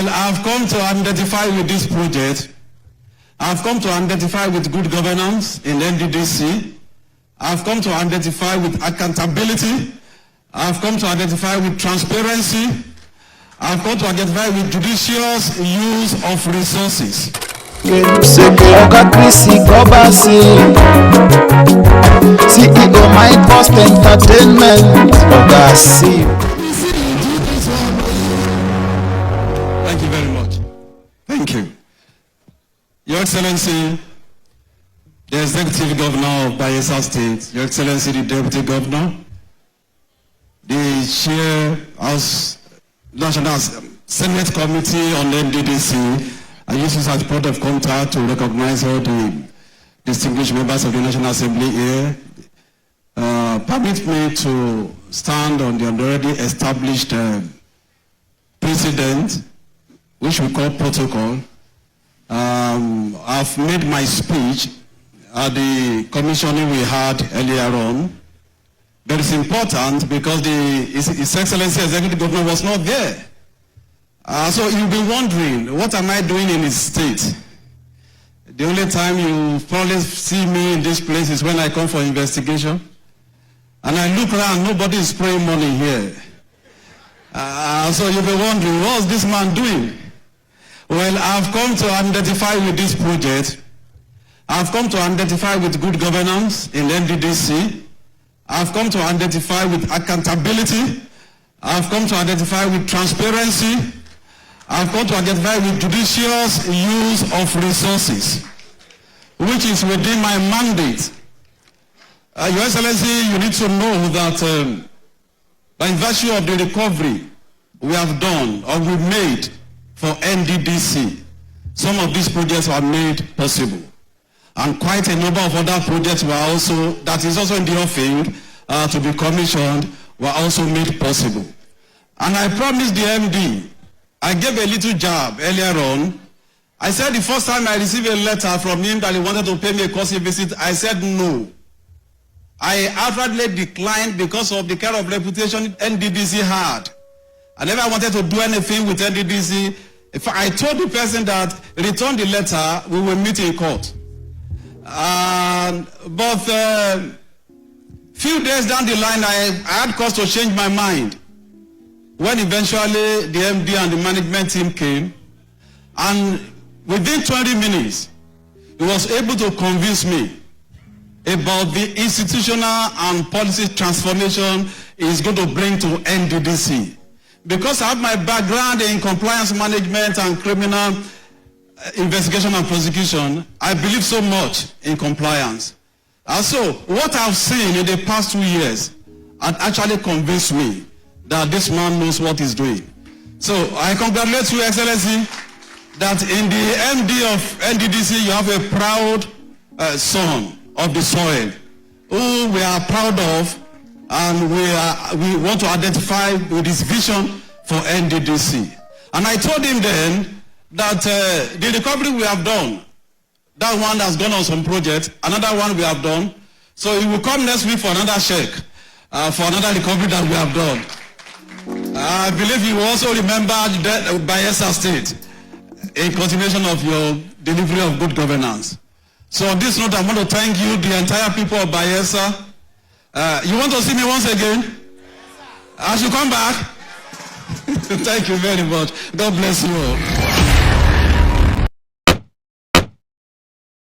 Well, I've come to identify with this project. I've come to identify with good governance in NDDC. I've come to identify with accountability. I've come to identify with transparency. I've come to identify with judicious use of resources. Oga Chris Igobasi, CEO MindBurst Entertainment. Oga see. Thank you very much. Thank you. Your Excellency, the Executive Governor of Bayelsa State, Your Excellency, the Deputy Governor, the Chair of National Senate Committee on NDDC, I use this as a point of contact to recognize all the distinguished members of the National Assembly here. Permit me to stand on the already established precedent, which we call protocol. I've made my speech at the commissioning we had earlier on. But it's important because His Excellency Executive Governor was not there. So you'll be wondering, what am I doing in his state? The only time you probably see me in this place is when I come for investigation. And I look around, nobody is spraying money here. So you'll be wondering, what's this man doing? Well, I've come to identify with this project. I've come to identify with good governance in NDDC. I've come to identify with accountability. I've come to identify with transparency. I've come to identify with judicious use of resources, which is within my mandate. Your Excellency, you need to know that by virtue of the recovery we have done or we made for NDDC, some of these projects were made possible. And quite a number of other projects were also, that is also in the offing to be commissioned, were also made possible. And I promised the MD, I gave a little jab earlier on. I said the first time I received a letter from him that he wanted to pay me a courtesy visit, I said no. I outrightly declined because of the kind of reputation NDDC had. I never wanted to do anything with NDDC. If I told the person that return the letter, we will meet in court. But few days down the line, I had cause to change my mind. When eventually the MD and the management team came, and within 20 minutes, he was able to convince me about the institutional and policy transformation he's going to bring to NDDC. Because I have my background in compliance management and criminal investigation and prosecution, I believe so much in compliance. And so what I've seen in the past 2 years had actually convinced me that this man knows what he's doing. So I congratulate you, Excellency, that in the MD of NDDC you have a proud son of the soil who we are proud of, and we want to identify with his vision for NDDC. And I told him then that the recovery we have done, that one has gone on some project, another one we have done. So he will come next week for another check, for another recovery that we have done. I believe you also remember Bayelsa State in continuation of your delivery of good governance. So on this note, I want to thank you, the entire people of Bayelsa. You want to see me once again? I should come back? Thank you very much. God bless you all.